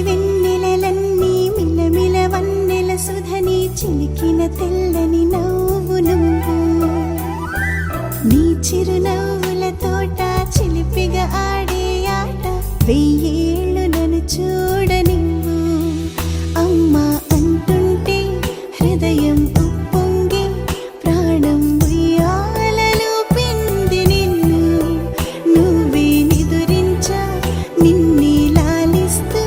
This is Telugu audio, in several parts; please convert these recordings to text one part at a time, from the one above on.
వెన్నెలలన్నీ మిలమిల వన్నెల సుధని చిలికిన తెల్లని నవ్వు నువ్వు నీ చిరునవ్వుల తోట చిలిపిగా ఆడే ఆట వెయ్యేళ్ళు నన్ను చూడనివ్వు అమ్మా అంటుంటే హృదయం ఉప్పొంగి ప్రాణం ఉయ్యాలలో పిండి నిన్ను నువ్వే నిదురించా నిన్నే లాలిస్తూ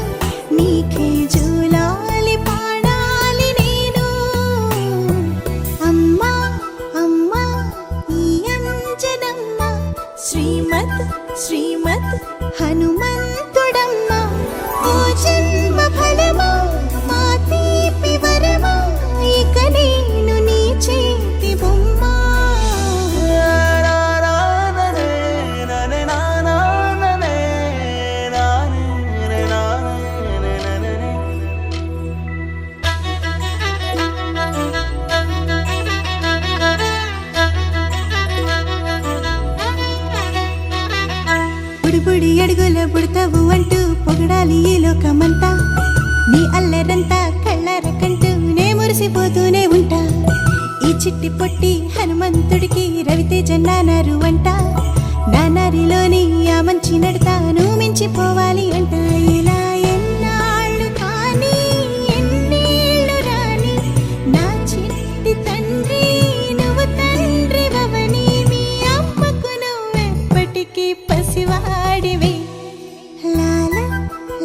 నీకే జూలాలి పాడాలి నేను అమ్మా అమ్మా ఈ అంజనమ్మ శ్రీమత్ శ్రీమత్ హనుమంతుడమ్మ ఓ జన్మ ఫలమా మా తీపి వరమా ఇక నేను నీ చేతి బొమ్మ బుడి అడుగుల బుడతావు అంటూ పొగడాలి ఈ లోకమంతా నీ అల్లరంతా కళ్ళారకంటూనే మురిసిపోతూనే ఉంటా ఈ చిట్టి పొట్టి హనుమంతుడికి రవితేజ నానారు అంట నానారిలోని ఆ మంచి నడతాను మించిపోవాలి అంట ఇలా ఎన్నాళ్ళు కానీ ఎన్నేళ్ళు రాని నా చిట్టి తండ్రి నువ్వు తండ్రి భవని మీ అమ్మకు నువ్వెప్పటికీ పసివాడివి లాల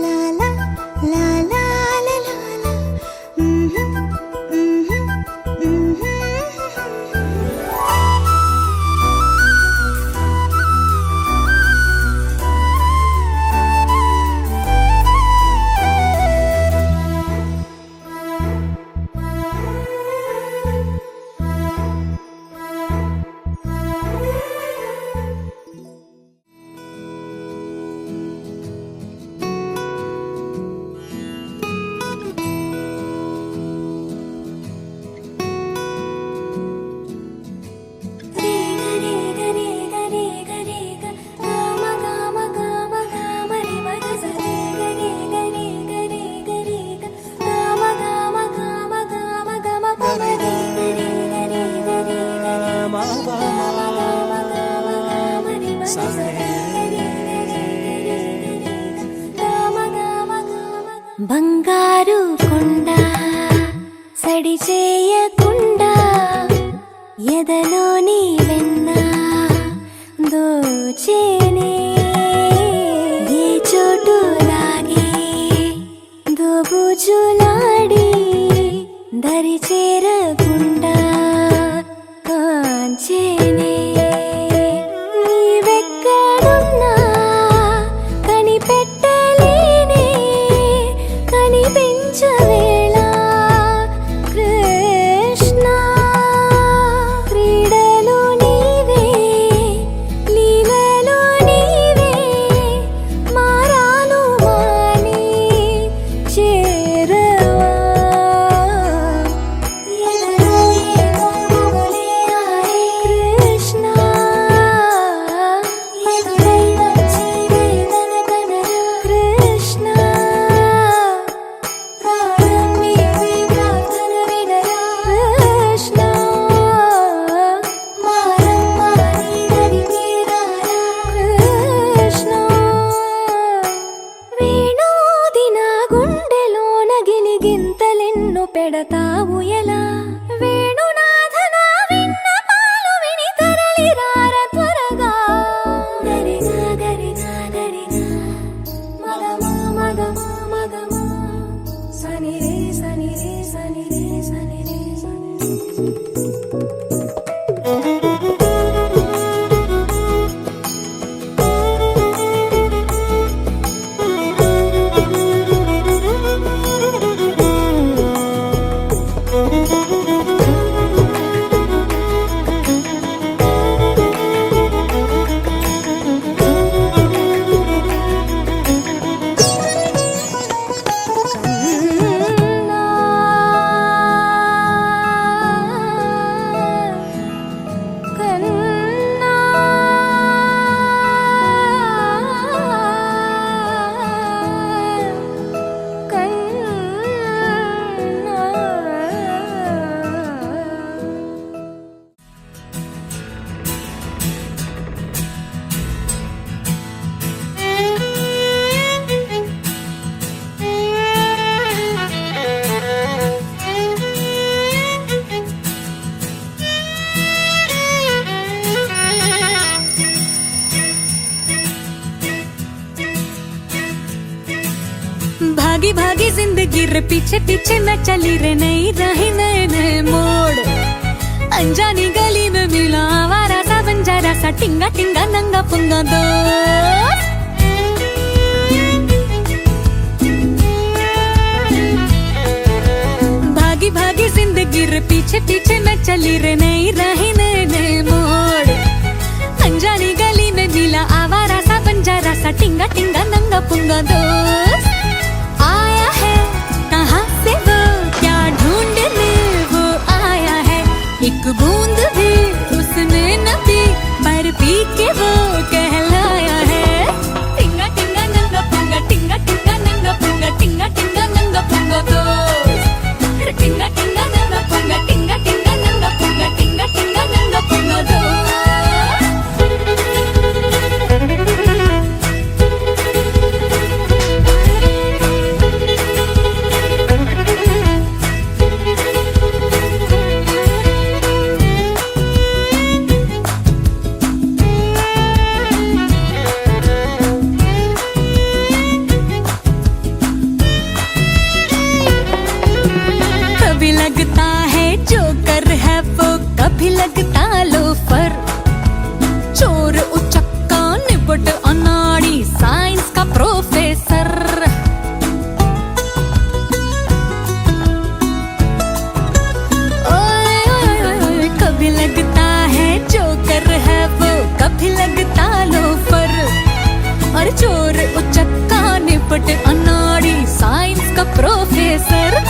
లాల లాల లాల బంగారు కొండ సడి చేయకుండా ఎదలోని వెన్న దోచేనే ఏ చోటు లాగే దోబుజులాడి దరి చేరకుండా కాంచేనే నీవెక్కడున్నా కనిపెట్టలేనే కనిపించవేళ కృష్ణ క్రీడలు నీవే లీలలు నీవే మారాను మాని చేరవా ఎదలో ఏమో మొగలే ఆడే కృష్ణ ఎదురై వచ్చి వేదన కనరా కృష్ణ ప్రాణం నీవే ప్రార్థన వినరా కృష్ణ మారమ్మా నీ దరికి రారా కృష్ణ వేణోది నా గుండెలోన గిలిగింతలెన్ను పెడతావు ఎలా వేణునాథ నా విన్నపాలు విని తరలి రార త్వరగా గరిగా గరిగా గరిగా మగమా మగమా మగమా సని రే సని రే సని రే సని రే సని भागी भागी जिंदगी रे पीछे पीछे मैं चली रे नई राही नए नए मोड़ अनजानी गली में मिला आवारा सा बंजारा सा टिंगा टिंगा नंगा पुंगा दोस्त भागी भागी जिंदगी रे पीछे पीछे मैं चली रे नई राही नए नए मोड़ अनजानी गली में मिला आवारा सा बंजारा सा टिंगा टिंगा नंगा पुंगा दोस्त आया है कहाँ से वो क्या ढूंढने वो आया है एक बूंद भी उसने न पी पर पी के वो कहलाया है टिंगा टिंगा नंगा पुंगा टिंगा टिंगा नंगा पुंगा टिंगा टिंगा नंगा पुंगा दोस्त टिंगा टिंगा नंगा पुंगा टिंगा टिंगा नंगा पुंगा टिंगा टिंगा नंगा पुंगा दोस्त कभी लगता है जोकर है वो कभी लगता लोफर चोर उचक्का निपट अनाड़ी साइंस का प्रोफेसर ओए ओए ओए कभी लगता है जोकर है वो कभी लगता लोफर और चोर उचक्का निपट अनाड़ी साइंस का प्रोफेसर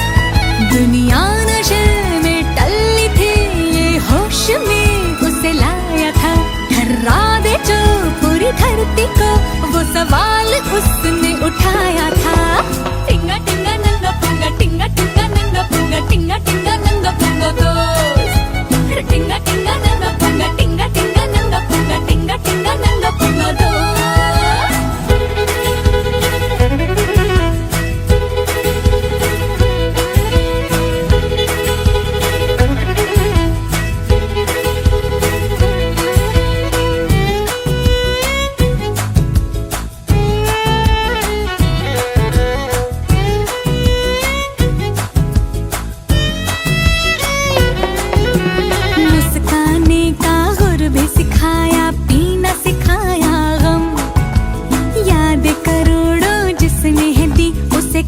दुनिया नशे में टल्ली थी ये होश में उसे लाया था ठर्रा दे जो पूरी धरती को वो सवाल उसने उठाया था टिंगा टिंगा नंगा पुंगा टिंगा टिंगा नंगा पुंगा टिंगा टिंगा नंगा पुंगा दोस्त टिंगा टिंगा नंगा पुंगा टिंगा टिंगा नंगा पुंगा टिंगा टिंगा नंगा पुंगा दोस्त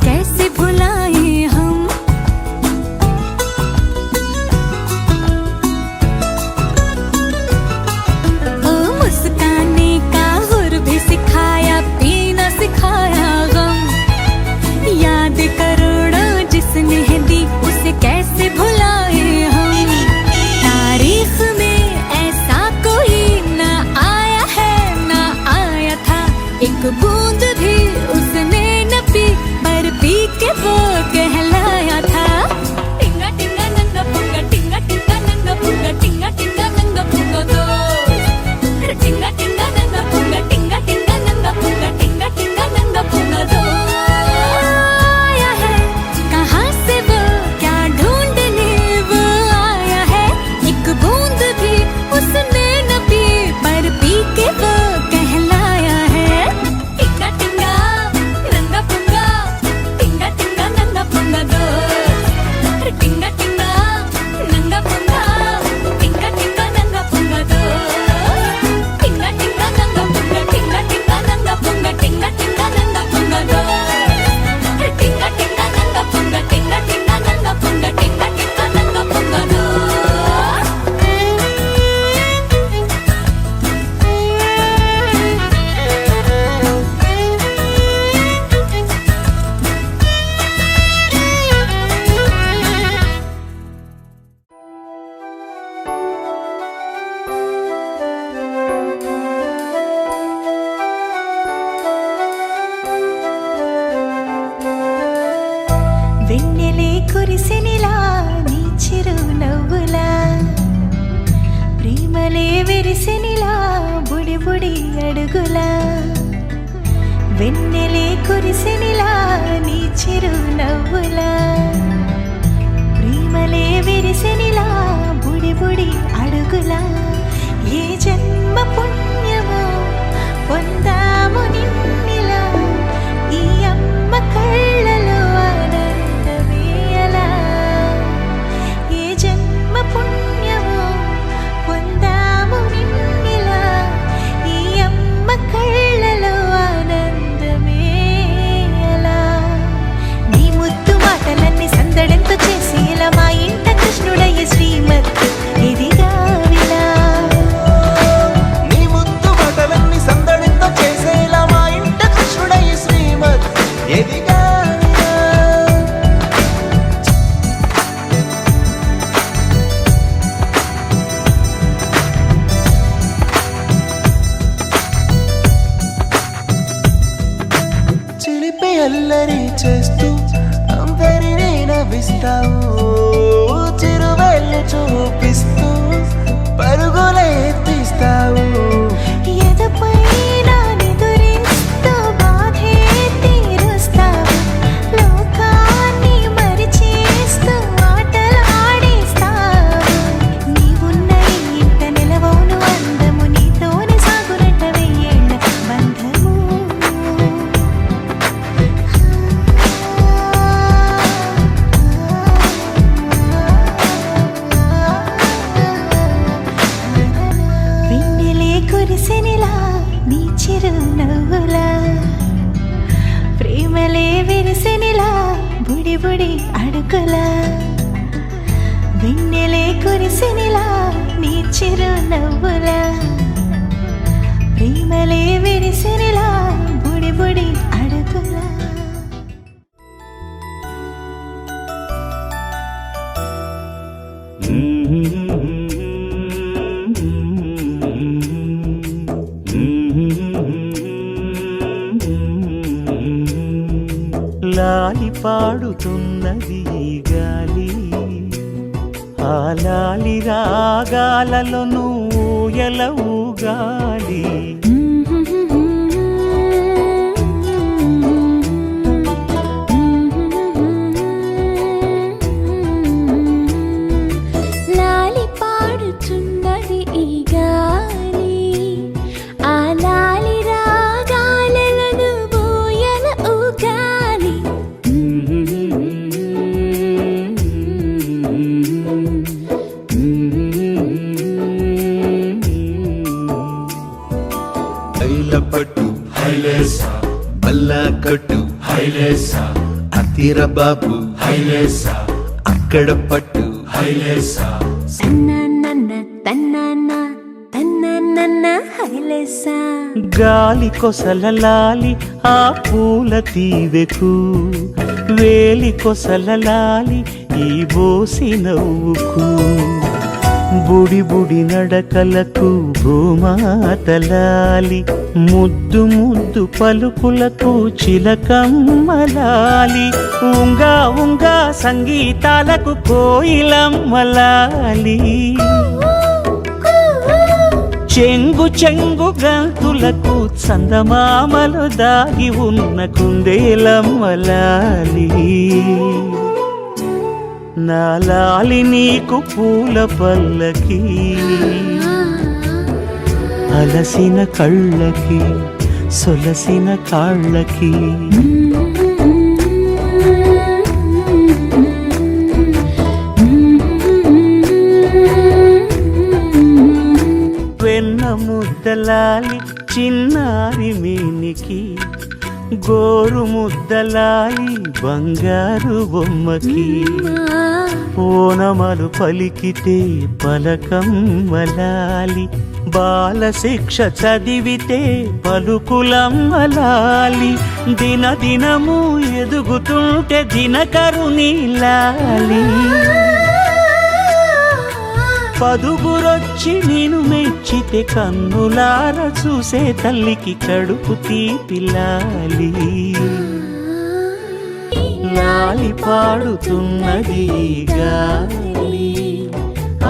कैसे भुलाए हम ओ मुस्काने का हुर भी सिखाया पीना सिखाया गम याद करोड़ों जिसने दी उसे कैसे भुलाए हम तारीफ में ऐसा कोई ना आया है ना आया था एक बूंद भी उसने न पी पर पी के वो कहलाया था टिंगा टिंगा नंगा पुंगा टिंगा टिंगा नंगा पुंगा टिंगा टिंगा नंगा पुंगा दोस्त टिंगा टिंगा नंगा पुंगा टिंगा टिंगा नंगा पुंगा टिंगा टिंगा नंगा पुंगा दोस्त आया है कहाँ से वो क्या ढूंढने वो आया है एक बूंद भी उसने न पी पर पी के वो कहलाया है टिंगा टिंगा नंगा पुंगा टिंगा टिंगा नंगा पुंगा दोस्त टिंगा टिंगा नंगा पुंगा टिंगा टिंगा नंगा पुंगा दोस्त टिंगा टिंगा नंगा पुंगा टिंगा टिंगा नंगा पुंगा टिंगा टिंगा नंगा पुंगा दोस्त टिंगा टिंगा नंगा पुंगा टिंगा टिंगा नंगा पुंगा टिंगा टिंगा नंगा पुंगा दोस्त వెన్నెలే కురిసెనిలా నీ చిరు నవ్వులా ప్రేమలే విరిసెనిలా బుడి బుడి అడుగులా వెన్నెలే కురిసెనిలా నీ చిరు నవ్వులా ప్రేమలే విరిసెనిలా బుడి బుడి అడుగులా ఏ జన్మ పుణ్యమో పొందాము నిన్నిలా ఈ అమ్మ కళ్ళ చిరునవ్వులా ప్రేమలే విరిసినిలా బుడి బుడి అడుగులా లాలి పాడుతున్నది ఈ గాలి, ఆ లాలి రాగాలలో నువ్వు ఎలా ఊగాలి. లాలి పాడుచున్నది ఈ గాలి, ఆ లాలి రాగాలను బోయల ఊగాలి. పట్టు హైలేసా బల్లా కట్టు హైలేసా అతిర బాబు హైలేసా అక్కడ పట్టు హైలేసా తన్నన్న తన్నన్న తన్నన్న హైలేసా. గాలి కొసల లాలి ఆ పూల తీవెకు, వేలి కొసల లాలి ఈ బోసి నవ్వుకు, బుడి బుడి నడకలకు భూమాతలాలి, ముద్దు ముద్దు పలుకులకు చిలకమ్మలాలి, ఉంగా ఉంగా సంగీతాలకు కోయిలమ్మలాలి, చెంగు చెంగు గంతులకు చందమామలు దాగి ఉన్న కుందేలమ్మలాలి. నా లాలి నీకు పూల పల్లకి, అలసిన కళ్ళకి సొలసిన కాళ్ళకి, వెన్న ముద్దలాలి చిన్నారి మీనికి, గోరు ముద్దలాలి బంగారు బొమ్మకి, ఓనమలు పలికితే పలకమ్మలాలి, బాల శిక్ష చదివితే పలుకులమ్మలాలి, దిన దినము ఎదుగుతుంటే దినకరుని లాలి, పదుగురొచ్చి నేను మెచ్చితే కన్నులార చూసే తల్లికి కడుపు తీపిలాలి. లాలి పాడుతున్నది గాలి,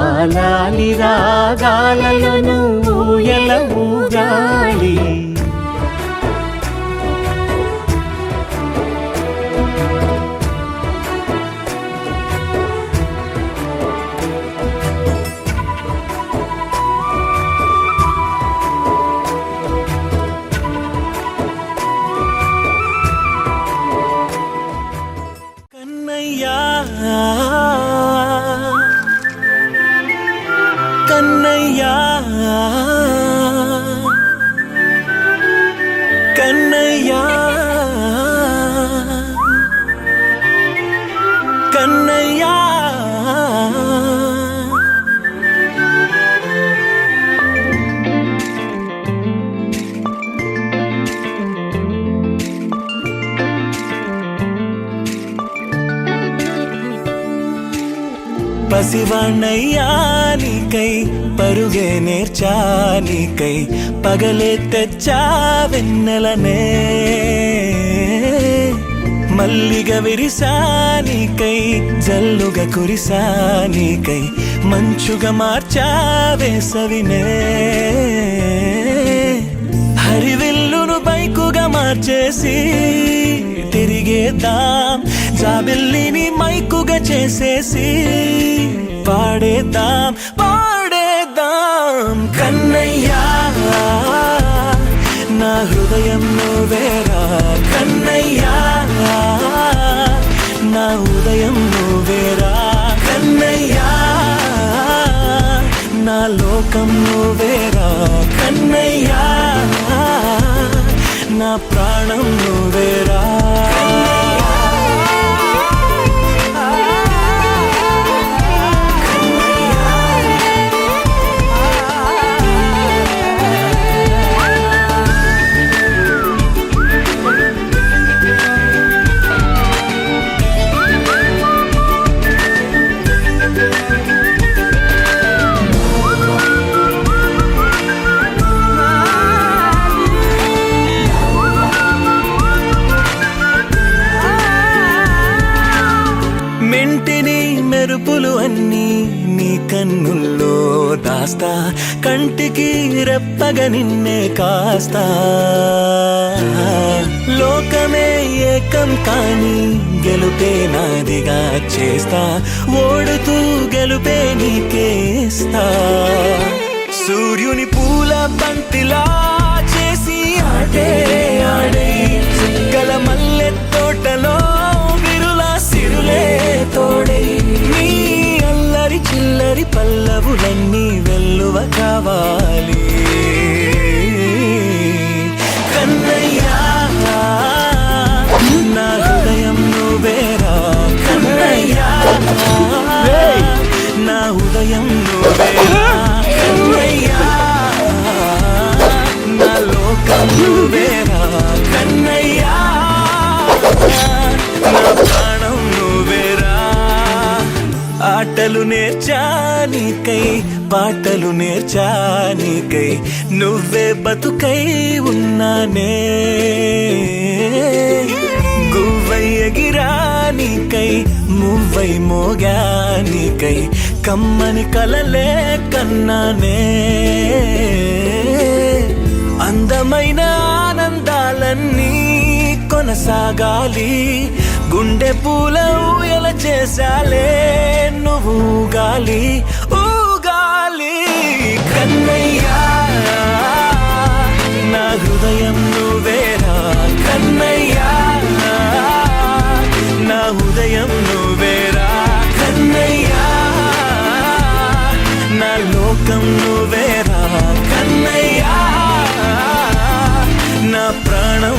ఆ లాలి రాగాలలో నువ్వు ఎలా ఊగాలి. కన్నయ్యా కన్నయ్యా కన్నయ్యా పసివాణ్ణయ్యా నీకై పరుగే నేర్చా నీకై, పగలే తెచ్చా వెన్నెలనే, మల్లిగ విరిసా నీకై జల్లుగా కురిసా నీకై, మంచుగా మార్చా వేసవినే, హరివిల్లును బైకుగా మార్చేసి తిరిగేద్దాం, జాబిల్లిని మైకుగా చేసేసి పాడేద్దాం పాడేద్దాం. కన్నయ్యా నా హృదయం నువ్వేరా, కన్నయ్యా నా ఉదయం నువ్వేరా, కన్నయ్యా నా లోకం నువ్వేరా, కన్నయ్యా నా ప్రాణం నువ్వేరా. ఇంటిని మెరుపులు అన్నీ నీ కన్నుల్లో దాస్తా, కంటికి రెప్పగా నిన్నే కాస్తా. లోకమే ఏకం కాని గెలుపే నాదిగా చేస్తా, ఓడుతూ గెలుపే నీకేస్తా. సూర్యుని పూల బంతిలా చేసి ఆడే ఆడే, చుక్కల మల్లె తోటలో విరులా సిరులే తోడే. నీ అల్లరి చిల్లరి పల్లవులన్నీ వెల్లువ కావాలి కన్నయ్యా. నా హృదయం నువ్వేరా కన్నయ్యా, నా హృదయం నువ్వేరా కన్నయ్యా, నా లోకం నువ్వేరా కన్నయ్యా, నా ప్రాణం నువ్వేరా. ఆటలు నేర్చానికై పాటలు నేర్చానికై నువ్వే బతుకై ఉన్నానే. గువ్వై ఎగిరానికై మువ్వై మోగానికై కమ్మని కలలే కన్నానే. అందమైన ఆనందాలన్నీ కొనసాగాలి, గుండె పూల ఊయల చేసాలే నువ్వు ఊగాలి ఊగాలి కన్నయ్యా. నా హృదయం నువ్వేరా కన్నయ్యా, నా హృదయం నువ్వేరా కన్నయ్యా, నా లోకం నువ్వేరా కన్నయ్యా, నా ప్రాణం